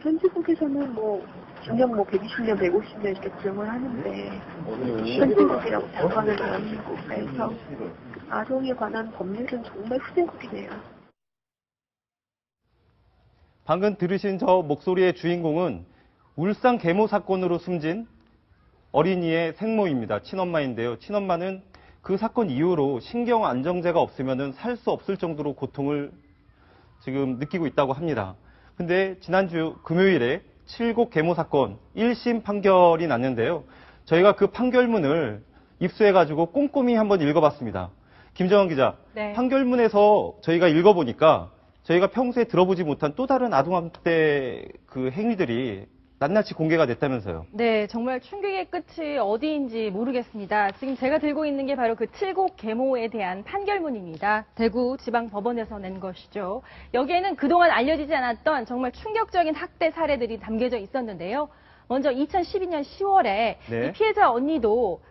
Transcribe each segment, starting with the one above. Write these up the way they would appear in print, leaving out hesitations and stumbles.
선진국에서는 뭐 징역 120년, 150년 이렇게 구형을 하는데 선진국이라고 자부하는 대한민국에서 아동에 관한 법률은 정말 후진국이네요. 방금 들으신 저 목소리의 주인공은 울산 계모 사건으로 숨진 어린이의 생모입니다. 친엄마인데요. 친엄마는 그 사건 이후로 신경 안정제가 없으면 살 수 없을 정도로 고통을 지금 느끼고 있다고 합니다. 근데 지난주 금요일에 칠곡 계모 사건 1심 판결이 났는데요. 저희가 그 판결문을 입수해가지고 꼼꼼히 한번 읽어봤습니다. 김정은 기자, 네. 판결문에서 저희가 읽어보니까 저희가 평소에 들어보지 못한 또 다른 아동학대 그 행위들이 낱낱이 공개가 됐다면서요. 네, 정말 충격의 끝이 어디인지 모르겠습니다. 지금 제가 들고 있는 게 바로 그 칠곡 계모에 대한 판결문입니다. 대구 지방법원에서 낸 것이죠. 여기에는 그동안 알려지지 않았던 정말 충격적인 학대 사례들이 담겨져 있었는데요. 먼저 2012년 10월에 네. 이 피해자 언니도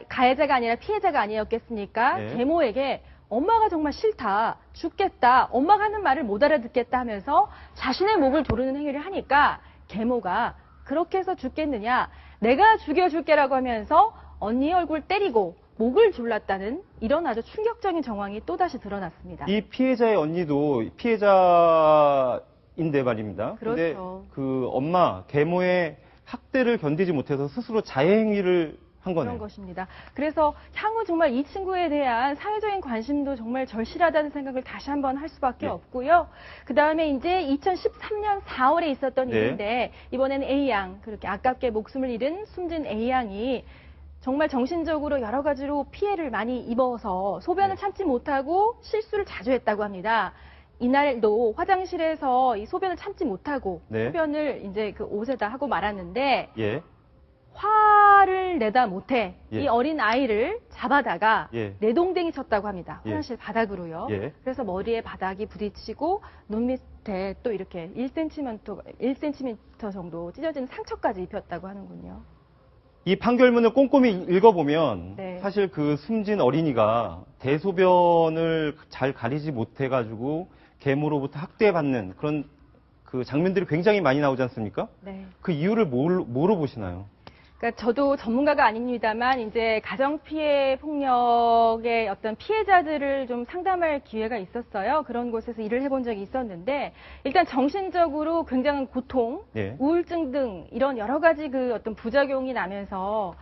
가해자가 아니라 피해자가 아니었겠습니까? 네. 계모에게 엄마가 정말 싫다, 죽겠다, 엄마가 하는 말을 못 알아듣겠다 하면서 자신의 목을 조르는 행위를 하니까 계모가 그렇게 해서 죽겠느냐, 내가 죽여줄게라고 하면서 언니 얼굴 때리고 목을 졸랐다는 이런 아주 충격적인 정황이 또다시 드러났습니다. 이 피해자의 언니도 피해자인데 말입니다. 그렇죠. 근데 그 엄마, 계모의 학대를 견디지 못해서 스스로 자해행위를 한 거네요. 그런 것입니다. 그래서 향후 정말 이 친구에 대한 사회적인 관심도 정말 절실하다는 생각을 다시 한번 할 수밖에 네. 없고요. 그 다음에 이제 2013년 4월에 있었던 네. 일인데 이번에는 A양, 그렇게 아깝게 목숨을 잃은 숨진 A양이 정말 정신적으로 여러 가지로 피해를 많이 입어서 소변을 네. 참지 못하고 실수를 자주 했다고 합니다. 이날도 화장실에서 이 소변을 참지 못하고 네. 소변을 이제 그 옷에다 하고 말았는데 예. 화를 내다 못해 예. 이 어린 아이를 잡아다가 예. 내동댕이 쳤다고 합니다. 예. 화장실 바닥으로요. 예. 그래서 머리에 바닥이 부딪히고 눈 밑에 또 이렇게 1cm 정도 찢어지는 상처까지 입혔다고 하는군요. 이 판결문을 꼼꼼히 읽어보면 네. 사실 그 숨진 어린이가 대소변을 잘 가리지 못해가지고 계모로부터 학대받는 그런 그 장면들이 굉장히 많이 나오지 않습니까? 네. 그 이유를 뭐로 보시나요? 그러니까 저도 전문가가 아닙니다만 이제 가정 피해 폭력의 어떤 피해자들을 좀 상담할 기회가 있었어요. 그런 곳에서 일을 해본 적이 있었는데 일단 정신적으로 굉장한 고통, 예. 우울증 등 이런 여러 가지 그 어떤 부작용이 나면서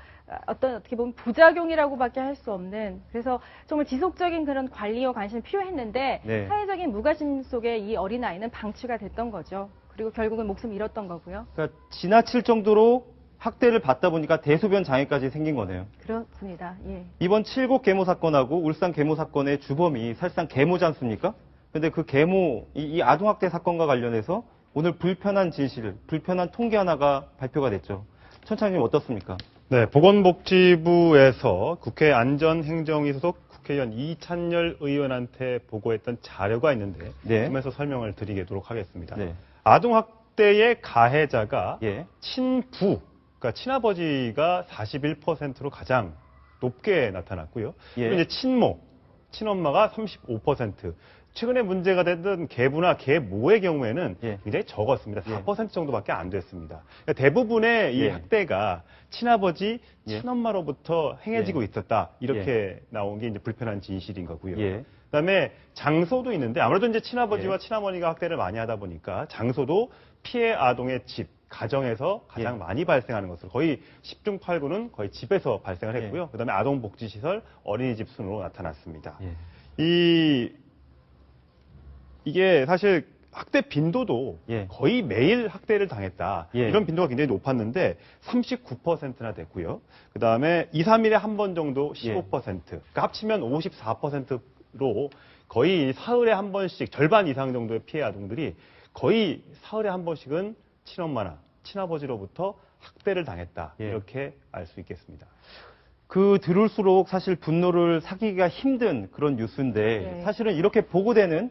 어떻게 보면 부작용이라고밖에 할 수 없는, 그래서 정말 지속적인 그런 관리와 관심이 필요했는데 네. 사회적인 무관심 속에 이 어린아이는 방치가 됐던 거죠. 그리고 결국은 목숨을 잃었던 거고요. 그러니까 지나칠 정도로 학대를 받다 보니까 대소변 장애까지 생긴 거네요. 그렇습니다. 예. 이번 칠곡 계모 사건하고 울산 계모 사건의 주범이 사실상 계모지 않습니까? 근데 그 계모, 이 아동학대 사건과 관련해서 오늘 불편한 진실, 불편한 통계 하나가 발표가 됐죠. 천창님 어떻습니까? 네, 보건복지부에서 국회 안전행정위 소속 국회의원 이찬열 의원한테 보고했던 자료가 있는데 네. 그러면서 설명을 드리도록 하겠습니다. 네. 아동학대의 가해자가 예. 친부, 그러니까 친아버지가 41%로 가장 높게 나타났고요. 예. 그리고 이제 친모, 친엄마가 35%. 최근에 문제가 됐던 계부나 계모의 경우에는 예. 굉장히 적었습니다. 예. 4% 정도밖에 안 됐습니다. 그러니까 대부분의 이 예. 학대가 친아버지, 예. 친엄마로부터 행해지고 예. 있었다. 이렇게 나온 게 이제 불편한 진실인 거고요. 예. 그다음에 장소도 있는데 아무래도 이제 친아버지와 예. 친어머니가 학대를 많이 하다 보니까 장소도 피해 아동의 집, 가정에서 가장 예. 많이 발생하는 것으로 거의 10중 8구는 거의 집에서 발생을 했고요. 예. 그다음에 아동복지시설, 어린이집 순으로 나타났습니다. 예. 이게 사실 학대 빈도도 예. 거의 매일 학대를 당했다. 예. 이런 빈도가 굉장히 높았는데 39%나 됐고요. 그 다음에 2, 3일에 한 번 정도 15%. 그러니까 합치면 54%로 거의 사흘에 한 번씩 절반 이상 정도의 피해 아동들이 거의 사흘에 한 번씩은 친엄마나 친아버지로부터 학대를 당했다. 예. 이렇게 알 수 있겠습니다. 들을수록 사실 분노를 사기가 힘든 그런 뉴스인데 네. 사실은 이렇게 보고되는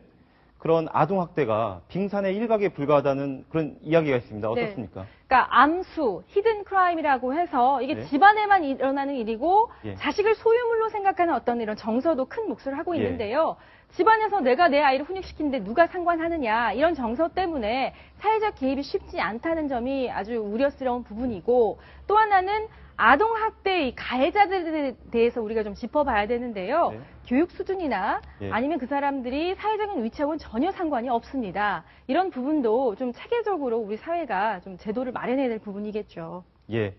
그런 아동학대가 빙산의 일각에 불과하다는 그런 이야기가 있습니다. 네. 어떻습니까? 그러니까 암수, 히든 크라임이라고 해서 이게 네. 집안에만 일어나는 일이고 예. 자식을 소유물로 생각하는 어떤 이런 정서도 큰 몫을 하고 예. 있는데요. 집안에서 내가 내 아이를 훈육시키는데 누가 상관하느냐 이런 정서 때문에 사회적 개입이 쉽지 않다는 점이 아주 우려스러운 부분이고 또 하나는 아동학대의 가해자들에 대해서 우리가 좀 짚어봐야 되는데요. 네. 교육 수준이나 예. 아니면 그 사람들이 사회적인 위치하고는 전혀 상관이 없습니다. 이런 부분도 좀 체계적으로 우리 사회가 좀 제도를 마련해야 될 부분이겠죠. 예.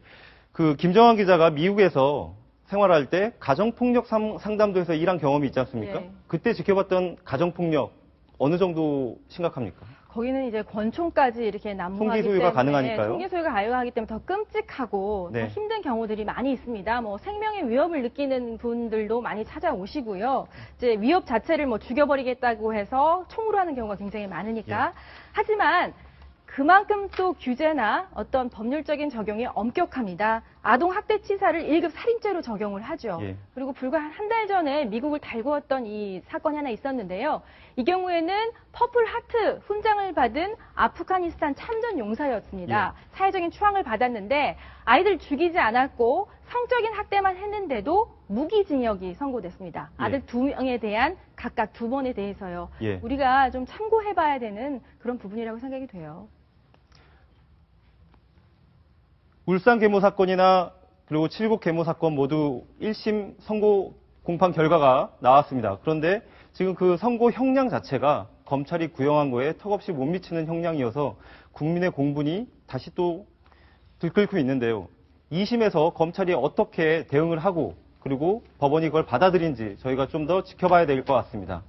그 김정환 기자가 미국에서 생활할 때 가정폭력 상담소에서 일한 경험이 있지 않습니까? 예. 그때 지켜봤던 가정폭력 어느 정도 심각합니까? 거기는 이제 권총까지 이렇게 난무하기 총기 소유가 때문에 가능하니까요? 총기 소유가 가능하기 때문에 더 끔찍하고 네. 더 힘든 경우들이 많이 있습니다. 뭐 생명의 위협을 느끼는 분들도 많이 찾아오시고요. 이제 위협 자체를 뭐 죽여버리겠다고 해서 총으로 하는 경우가 굉장히 많으니까. 예. 하지만 그만큼 또 규제나 어떤 법률적인 적용이 엄격합니다. 아동학대치사를 1급 살인죄로 적용을 하죠. 예. 그리고 불과 한 달 전에 미국을 달구었던 이 사건이 하나 있었는데요. 이 경우에는 퍼플 하트 훈장을 받은 아프가니스탄 참전 용사였습니다. 사회적인 추앙을 받았는데 아이들 죽이지 않았고 성적인 학대만 했는데도 무기징역이 선고됐습니다. 아들 2명에 대한 각각 2번에 대해서요. 예. 우리가 좀 참고해봐야 되는 그런 부분이라고 생각이 돼요. 울산 계모 사건이나 그리고 칠곡 계모 사건 모두 1심 선고 공판 결과가 나왔습니다. 그런데 지금 그 선고 형량 자체가 검찰이 구형한 거에 턱없이 못 미치는 형량이어서 국민의 공분이 다시 또 들끓고 있는데요. 2심에서 검찰이 어떻게 대응을 하고 그리고 법원이 그걸 받아들인지 저희가 좀 더 지켜봐야 될 것 같습니다.